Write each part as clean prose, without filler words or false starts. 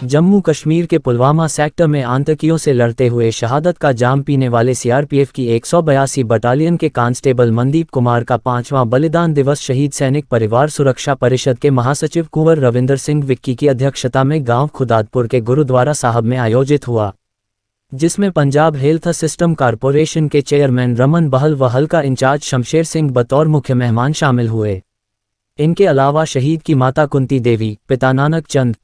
जम्मू कश्मीर के पुलवामा सेक्टर में आतंकियों से लड़ते हुए शहादत का जाम पीने वाले सीआरपीएफ की 182 बटालियन के कांस्टेबल मनदीप कुमार का 5वां बलिदान दिवस शहीद सैनिक परिवार सुरक्षा परिषद के महासचिव कुंवर रविंदर सिंह विक्की की अध्यक्षता में गांव खुदादपुर के गुरुद्वारा साहब में आयोजित हुआ, जिसमें पंजाब हेल्थ सिस्टम कॉरपोरेशन के चेयरमैन रमन बहल व हल्का इंचार्ज शमशेर सिंह बतौर मुख्य मेहमान शामिल हुए। इनके अलावा शहीद की माता कुंती देवी, पिता Nanak Chand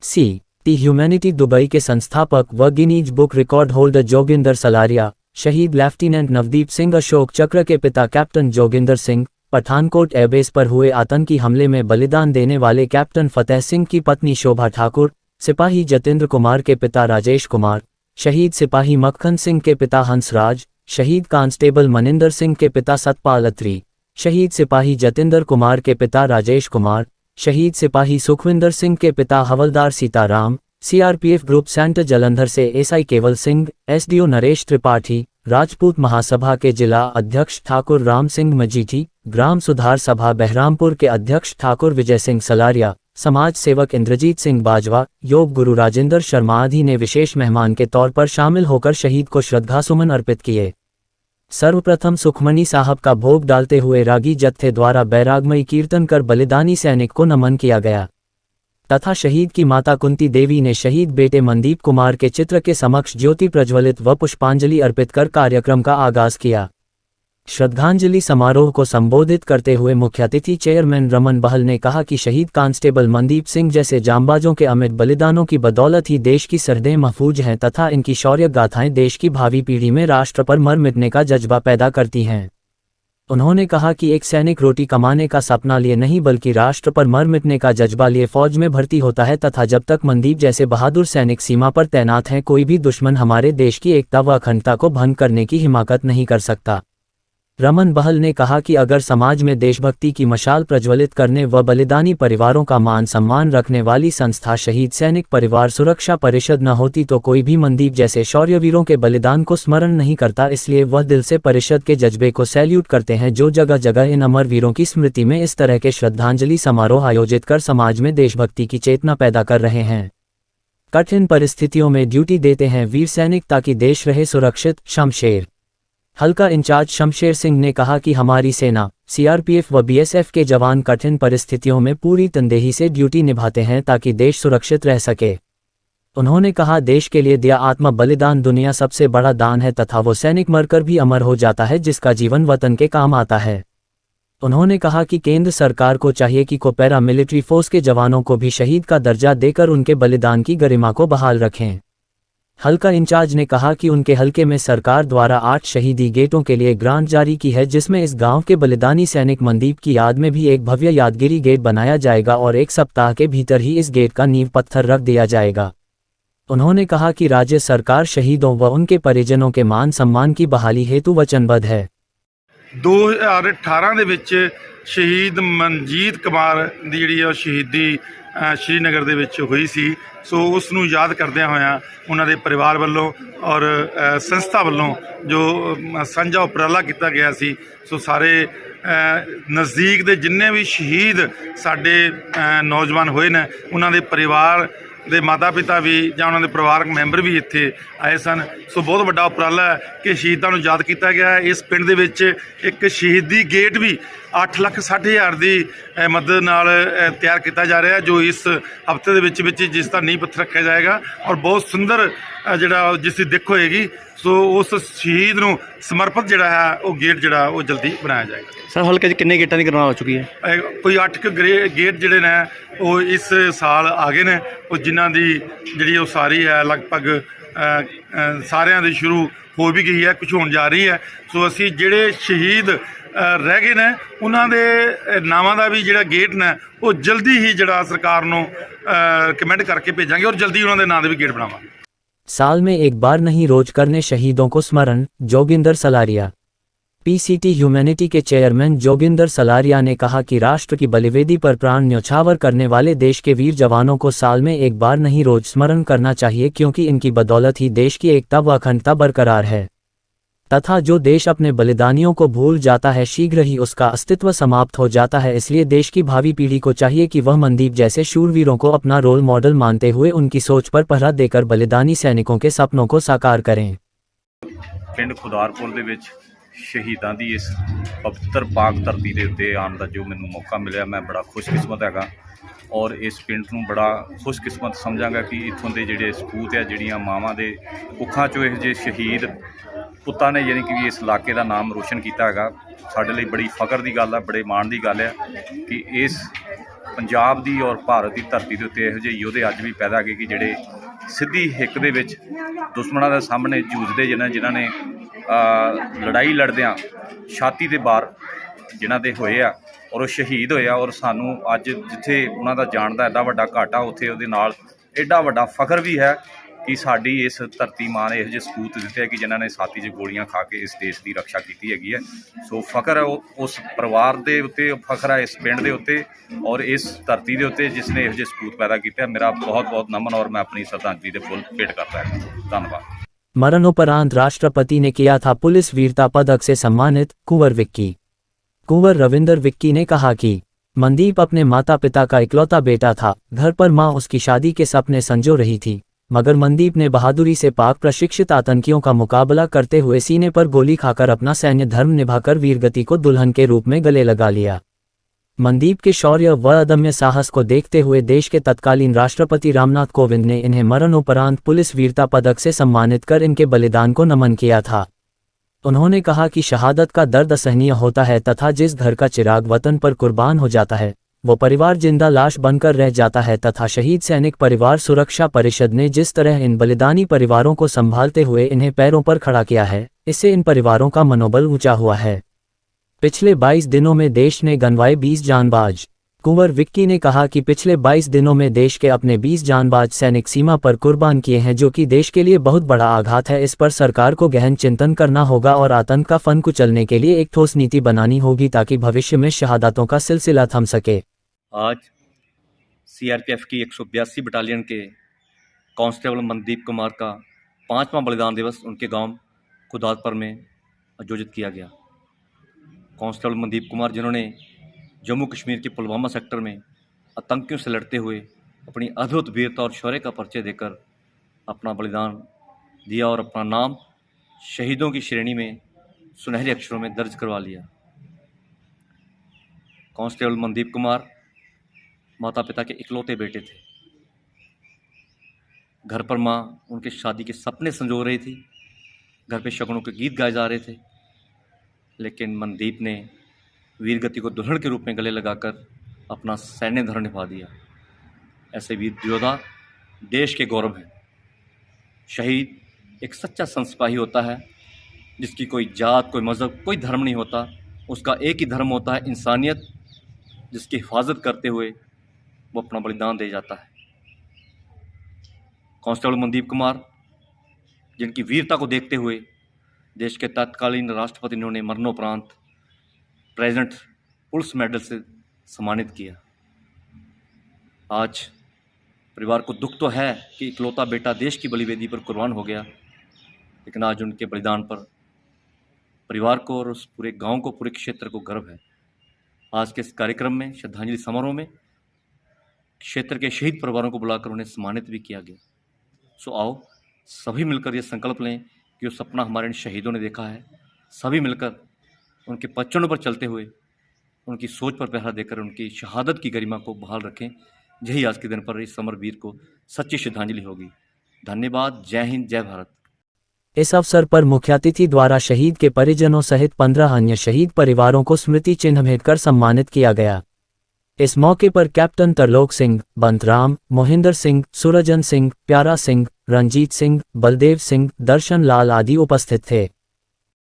P.C.T. Humanity Dubai के संस्थापक व Guinness book record holder Joginder Salaria, शहीद लेफ्टिनेंट नवदीप सिंह अशोक चक्र के पिता कैप्टन जोगिंदर सिंह, पठानकोट एयरबेस पर हुए आतंकी हमले में बलिदान देने वाले कैप्टन फतेह सिंह की पत्नी शोभा ठाकुर, सिपाही जतेंद्र कुमार के पिता राजेश कुमार, शहीद सिपाही मक्खन सिंह के पिता हंसराज, शहीद कांस्टेबल मनिंदर सिंह के पिता सतपाल अत्री, शहीद सिपाही जतेंद्र कुमार के पिता राजेश कुमार, शहीद सिपाही सुखविंदर सिंह के पिता हवलदार Sitaram, CRPF group centre Jalandhar से एसआई केवल सिंह, एसडीओ नरेश त्रिपाठी, राजपूत महासभा के जिला अध्यक्ष ठाकुर राम सिंह मजीठी, ग्राम सुधार सभा बहरामपुर के अध्यक्ष ठाकुर विजय सिंह सलारिया, समाज सेवक इंद्रजीत सिंह बाजवा, योग गुरु राजेंद्र शर्मा आदि ने विशेष मेहमान के तौर पर शामिल होकर शहीद को श्रद्धासुमन अर्पित किए। सर्वप्रथम सुखमनी साहब का भोग डालते हुए रागी जत्थे द्वारा बैरागमयी कीर्तन कर बलिदानी सैनिक को नमन किया गया तथा शहीद की माता कुंती देवी ने शहीद बेटे मनदीप कुमार के चित्र के समक्ष ज्योति प्रज्वलित व पुष्पांजलि अर्पित कर कार्यक्रम का आगाज किया। श्रद्धांजलि समारोह को संबोधित करते हुए मुख्य अतिथि चेयरमैन रमन बहल ने कहा कि शहीद कांस्टेबल मनदीप सिंह जैसे जांबाजों के अमिट बलिदानों की बदौलत ही देश की सरहदें महफूज हैं तथा इनकी शौर्य गाथाएं देश की भावी पीढ़ी में राष्ट्र पर मर मिटने का जज्बा पैदा करती हैं। उन्होंने कहा कि एक सैनिक रोटी कमाने का सपना लिए नहीं बल्कि राष्ट्र पर मर मिटने का जज्बा लिए फौज में भर्ती होता है तथा जब तक मनदीप जैसे बहादुर सैनिक सीमा पर तैनात हैं कोई भी दुश्मन हमारे देश की एकता व अखंडता को भंग करने की हिमाकत नहीं कर सकता। रमन बहल ने कहा कि अगर समाज में देशभक्ति की मशाल प्रज्वलित करने व बलिदानी परिवारों का मान सम्मान रखने वाली संस्था शहीद सैनिक परिवार सुरक्षा परिषद न होती तो कोई भी मनदीप जैसे शौर्यवीरों के बलिदान को स्मरण नहीं करता, इसलिए वह दिल से परिषद के जज्बे को सैल्यूट करते हैं जो जगह जगह इन अमर वीरों की स्मृति में इस तरह के श्रद्धांजलि समारोह आयोजित कर समाज में देशभक्ति की चेतना पैदा कर रहे हैं। कठिन परिस्थितियों में ड्यूटी देते हैं वीर सैनिक ताकि देश रहे सुरक्षित। शमशेर हल्का इंचार्ज शमशेर सिंह ने कहा कि हमारी सेना, सीआरपीएफ व बीएसएफ के जवान कठिन परिस्थितियों में पूरी तनदेही से ड्यूटी निभाते हैं ताकि देश सुरक्षित रह सके। उन्होंने कहा देश के लिए दिया आत्म बलिदान दुनिया सबसे बड़ा दान है तथा वो सैनिक मरकर भी अमर हो जाता है जिसका जीवन वतन के काम आता है। उन्होंने कहा कि केंद्र सरकार को चाहिए कि को पैरा मिलिट्री फोर्स के जवानों को भी शहीद का दर्जा देकर उनके बलिदान की गरिमा को बहाल रखें। हल्का इंचार्ज ने कहा कि उनके हलके में सरकार द्वारा 8 शहीदी गेटों के लिए ग्रांट जारी की है जिसमें इस गांव के बलिदानी सैनिक मनदीप की याद में भी एक भव्य यादगिरी गेट बनाया जाएगा और 1 सप्ताह के भीतर ही इस गेट का नींव पत्थर रख दिया जाएगा। उन्होंने कहा कि राज्य सरकार शहीदों व उनके परिजनों के मान सम्मान की बहाली हेतु वचनबद्ध है। 2018 ਦੇ ਵਿੱਚ ਸ਼ਹੀਦ ਮਨਜੀਤ ਕੁਮਾਰ ਦੀ ਜਿਹੜੀ ਸ਼ਹੀਦੀ ਸ਼੍ਰੀਨਗਰ ਦੇ ਵਿੱਚ ਹੋਈ ਸੀ, ਸੋ ਉਸ ਨੂੰ ਯਾਦ ਕਰਦਿਆਂ ਹੋਇਆਂ ਉਹਨਾਂ ਦੇ ਪਰਿਵਾਰ ਵੱਲੋਂ ਔਰ ਸੰਸਥਾ ਵੱਲੋਂ ਜੋ ਸਾਂਝਾ ਉਪਰਾਲਾ ਕੀਤਾ ਗਿਆ ਸੀ, ਸੋ ਸਾਰੇ ਨਜ਼ਦੀਕ ਦੇ ਜਿੰਨੇ ਵੀ ਸ਼ਹੀਦ ਸਾਡੇ ਨੌਜਵਾਨ ਹੋਏ ਨੇ ਉਹਨਾਂ ਦੇ ਪਰਿਵਾਰ ਦੇ ਮਾਤਾ ਪਿਤਾ ਵੀ ਜਾਂ ਉਹਨਾਂ ਦੇ ਪਰਿਵਾਰਕ ਮੈਂਬਰ ਵੀ ਇੱਥੇ ਆਏ ਸਨ। ਸੋ ਬਹੁਤ ਵੱਡਾ ਉਪਰਾਲਾ ਹੈ ਕਿ ਸ਼ਹੀਦਾਂ ਨੂੰ ਯਾਦ ਕੀਤਾ ਗਿਆ। ਇਸ ਪਿੰਡ ਦੇ ਵਿੱਚ ਇੱਕ ਸ਼ਹੀਦੀ ਗੇਟ ਵੀ 8,60,000 ਦੀ ਮਦਦ ਨਾਲ ਤਿਆਰ ਕੀਤਾ ਜਾ ਰਿਹਾ ਜੋ ਇਸ ਹਫ਼ਤੇ ਦੇ ਵਿੱਚ ਜਿਸ ਦਾ ਨੀਂਹ ਪੱਥਰ ਰੱਖਿਆ ਜਾਏਗਾ ਔਰ ਬਹੁਤ ਸੁੰਦਰ ਜਿਹੜਾ ਜਿਸ ਦੀ ਦਿੱਖ ਹੋਏਗੀ। ਸੋ ਉਸ ਸ਼ਹੀਦ ਨੂੰ ਸਮਰਪਿਤ ਜਿਹੜਾ ਹੈ ਉਹ ਗੇਟ ਜਿਹੜਾ ਉਹ ਜਲਦੀ ਬਣਾਇਆ ਜਾਏਗਾ। सर हल्के च कितने गेटा की निर्माण हो चुकी है? कोई 8 गेट ਜਿਹੜੇ ਨੇ ਉਹ ਇਸ ਸਾਲ ਆ ਗਏ ਨੇ ਉਹ ਜਿਨ੍ਹਾਂ ਦੀ ਜਿਹੜੀ ਉਸਾਰੀ ਹੈ ਲਗਭਗ ਸਾਰਿਆਂ ਦੀ ਸ਼ੁਰੂ ਹੋ ਵੀ ਗਈ ਹੈ, ਕੁਝ ਹੋਣ ਜਾ ਰਹੀ ਹੈ। ਸੋ ਅਸੀਂ ਜਿਹੜੇ ਸ਼ਹੀਦ ਰਹਿ ਗਏ ਨੇ ਉਹਨਾਂ ਦੇ ਨਾਵਾਂ ਦਾ ਵੀ ਜਿਹੜਾ ਗੇਟ ਨੇ ਉਹ ਜਲਦੀ ਹੀ ਜਿਹੜਾ ਸਰਕਾਰ ਨੂੰ ਕਮੈਂਟ ਕਰਕੇ ਭੇਜਾਂਗੇ ਔਰ ਜਲਦੀ ਉਹਨਾਂ ਦੇ ਨਾਂ ਦੇ ਵੀ ਗੇਟ ਬਣਾਵਾਂਗੇ। साल में एक बार नहीं रोज करने शहीदों को स्मरण। जोगिंदर सलारिया। पीसीटी ह्यूमैनिटी के चेयरमैन जोगिंदर सलारिया ने कहा कि राष्ट्र की बलिवेदी पर प्राण न्यौछावर करने वाले देश के वीर जवानों को साल में एक बार नहीं रोज स्मरण करना चाहिए क्योंकि इनकी बदौलत ही देश की एकता व अखंडता बरकरार है। तथा जो देश अपने बलिदानियों को भूल जाता है शीघ्र ही उसका अस्तित्व समाप्त हो जाता है। इसलिए देश की भावी पीढ़ी को चाहिए कि वह मनदीप जैसे शूरवीरों को अपना रोल मॉडल मानते हुए उनकी सोच पर पहरा देकर बलिदानी सैनिकों के सपनों को साकार करें। ਪਿੰਡ ਖੁਦਾਰਪੁਰ ਦੇ ਵਿੱਚ ਸ਼ਹੀਦਾਂ ਦੀ ਇਸ ਪਵਿੱਤਰ ਪਾਕ ਧਰਤੀ ਦੇ ਉੱਤੇ ਆਉਣ ਦਾ ਜੋ ਮੈਨੂੰ ਮੌਕਾ ਮਿਲਿਆ, ਮੈਂ ਬੜਾ ਖੁਸ਼ਕਿਸਮਤ ਹੈਗਾ ਔਰ ਇਸ ਪਿੰਡ ਨੂੰ ਬੜਾ ਖੁਸ਼ਕਿਸਮਤ ਸਮਝਾਂਗਾ ਕਿ ਇੱਥੋਂ ਦੇ ਜਿਹੜੇ ਸਪੂਤ ਆ, ਜਿਹੜੀਆਂ ਮਾਵਾਂ ਦੇ ਕੁੱਖਾਂ 'ਚੋਂ ਇਹੋ ਜਿਹੇ ਸ਼ਹੀਦ ਪੁੱਤਾਂ ਨੇ ਯਾਨੀ ਕਿ ਇਸ ਇਲਾਕੇ ਦਾ ਨਾਮ ਰੋਸ਼ਨ ਕੀਤਾ ਹੈਗਾ। ਸਾਡੇ ਲਈ ਬੜੀ ਫਖਰ ਦੀ ਗੱਲ ਆ, ਬੜੇ ਮਾਣ ਦੀ ਗੱਲ ਹੈ ਕਿ ਇਸ ਪੰਜਾਬ ਦੀ ਔਰ ਭਾਰਤ ਦੀ ਧਰਤੀ ਦੇ ਉੱਤੇ ਇਹੋ ਜਿਹੇ ਯੋਧੇ ਅੱਜ ਵੀ ਪੈਦਾ ਹੈਗੇ ਕਿ ਜਿਹੜੇ ਸਿੱਧੀ ਹਿੱਕ ਦੇ ਵਿੱਚ ਦੁਸ਼ਮਣਾਂ ਦੇ ਸਾਹਮਣੇ ਜੂਝਦੇ, ਜਿਨ੍ਹਾਂ ਨੇ ਲੜਾਈ ਲੜਦਿਆਂ ਛਾਤੀ ਦੇ ਬਾਰ ਜਿਨ੍ਹਾਂ ਦੇ ਹੋਏ ਆ ਔਰ ਉਹ ਸ਼ਹੀਦ ਹੋਏ ਆ। ਔਰ ਸਾਨੂੰ ਅੱਜ ਜਿੱਥੇ ਉਹਨਾਂ ਦਾ ਜਾਣ ਦਾ ਐਡਾ ਵੱਡਾ ਘਾਟਾ, ਉੱਥੇ ਉਹਦੇ ਨਾਲ ਐਡਾ ਵੱਡਾ ਫਖਰ ਵੀ ਹੈ ਕਿ ਸਾਡੀ ਇਸ ਧਰਤੀ ਮਾਂ ਨੇ ਇਹੋ ਜਿਹੇ ਸਪੂਤ ਦਿੱਤੇ ਹੈ ਕਿ ਜਿਨ੍ਹਾਂ ਨੇ ਛਾਤੀ 'ਚ ਗੋਲੀਆਂ ਖਾ ਕੇ ਇਸ ਦੇਸ਼ ਦੀ ਰੱਖਿਆ ਕੀਤੀ ਹੈਗੀ ਹੈ। ਸੋ ਫਖਰ ਹੈ ਉਸ ਪਰਿਵਾਰ ਦੇ ਉੱਤੇ, ਫਖਰ ਹੈ ਇਸ ਪਿੰਡ ਦੇ ਉੱਤੇ ਔਰ ਇਸ ਧਰਤੀ ਦੇ ਉੱਤੇ ਜਿਸ ਨੇ ਇਹੋ ਜਿਹੇ ਸਪੂਤ ਪੈਦਾ ਕੀਤੇ। ਮੇਰਾ ਬਹੁਤ ਬਹੁਤ ਨਮਨ ਔਰ ਮੈਂ ਆਪਣੀ श्रद्धांजलि ਦੇ फुल भेंट करता है। धन्यवाद। मरणोपरांत राष्ट्रपति ने किया था पुलिस वीरता पदक से सम्मानित कुंवर विक्की। कुंवर रविंदर विक्की ने कहा कि मनदीप अपने माता पिता का इकलौता बेटा था। घर पर मां उसकी शादी के सपने संजो रही थी, मगर मनदीप ने बहादुरी से पाक प्रशिक्षित आतंकियों का मुकाबला करते हुए सीने पर गोली खाकर अपना सैन्य धर्म निभाकर वीरगति को दुल्हन के रूप में गले लगा लिया। मनदीप के शौर्य व अदम्य साहस को देखते हुए देश के तत्कालीन राष्ट्रपति रामनाथ कोविंद ने इन्हें मरणोपरांत पुलिस वीरता पदक से सम्मानित कर इनके बलिदान को नमन किया था। उन्होंने कहा कि शहादत का दर्द असहनीय होता है तथा जिस घर का चिराग वतन पर कुर्बान हो जाता है वो परिवार जिंदा लाश बनकर रह जाता है, तथा शहीद सैनिक परिवार सुरक्षा परिषद ने जिस तरह इन बलिदानी परिवारों को संभालते हुए इन्हें पैरों पर खड़ा किया है, इससे इन परिवारों का मनोबल ऊंचा हुआ है। पिछले 22 दिनों में देश ने गंवाए 20 जानबाज। कुंवर विक्की ने कहा कि पिछले 22 दिनों में देश के अपने 20 जानबाज सैनिक सीमा पर कुर्बान किए हैं, जो कि देश के लिए बहुत बड़ा आघात है। इस पर सरकार को गहन चिंतन करना होगा और आतंक का फन कुचलने के लिए एक ठोस नीति बनानी होगी ताकि भविष्य में शहादतों का सिलसिला थम सके। आज सीआरपीएफ की 182 बटालियन के कांस्टेबल मनदीप कुमार का 5वां बलिदान दिवस उनके गांव खुदारपुर में आयोजित किया गया। कांस्टेबल मनदीप कुमार जिन्होंने जम्मू कश्मीर के पुलवामा सेक्टर में आतंकियों से लड़ते हुए अपनी अद्भुत वीरता और शौर्य का परिचय देकर अपना बलिदान दिया और अपना नाम शहीदों की श्रेणी में सुनहरे अक्षरों में दर्ज करवा लिया। कांस्टेबल मनदीप कुमार माता पिता के इकलौते बेटे थे। घर पर माँ उनके शादी के सपने संजो रही थी, घर पे शगनों के गीत गाए जा रहे थे, लेकिन मनदीप ने वीरगति को दुल्हन के रूप में गले लगाकर अपना सैन्य धर्म निभा दिया। ऐसे वीर योद्धा देश के गौरव हैं। शहीद एक सच्चा संत-सिपाही होता है जिसकी कोई जात, कोई मज़हब, कोई धर्म नहीं होता। उसका एक ही धर्म होता है, इंसानियत, जिसकी हिफाजत करते हुए वो अपना बलिदान दे जाता है। कांस्टेबल मनदीप कुमार जिनकी वीरता को देखते हुए देश के तत्कालीन राष्ट्रपति ने उन्हें मरणोपरांत प्रेसिडेंट पुलिस मेडल से सम्मानित किया। आज परिवार को दुख तो है कि इकलौता बेटा देश की बलिवेदी पर कुर्बान हो गया, लेकिन आज उनके बलिदान पर परिवार को और उस पूरे गांव को, पूरे क्षेत्र को गर्व है। आज के इस कार्यक्रम में, श्रद्धांजलि समारोह में, क्षेत्र के शहीद परिवारों को बुलाकर उन्हें सम्मानित भी किया गया। सो आओ सभी मिलकर ये संकल्प लें कि जो सपना हमारे इन शहीदों ने देखा है, सभी मिलकर उनके पच्चनों पर चलते हुए उनकी सोच पर पहरा देकर उनकी शहादत की गरिमा को बहाल रखें। यही आज के दिन पर इस समरवीर को सच्ची श्रद्धांजलि होगी। धन्यवाद। जय हिंद, जय भारत। इस अवसर पर मुख्य अतिथि द्वारा शहीद के परिजनों सहित 15 अन्य शहीद परिवारों को स्मृति चिन्ह भेंट कर सम्मानित किया गया। इस मौके पर कैप्टन तरलोक सिंह, बंतराम, मोहिंदर सिंह, सुरजन सिंह, प्यारा सिंह, रंजीत सिंह, बलदेव सिंह, दर्शन लाल आदि उपस्थित थे।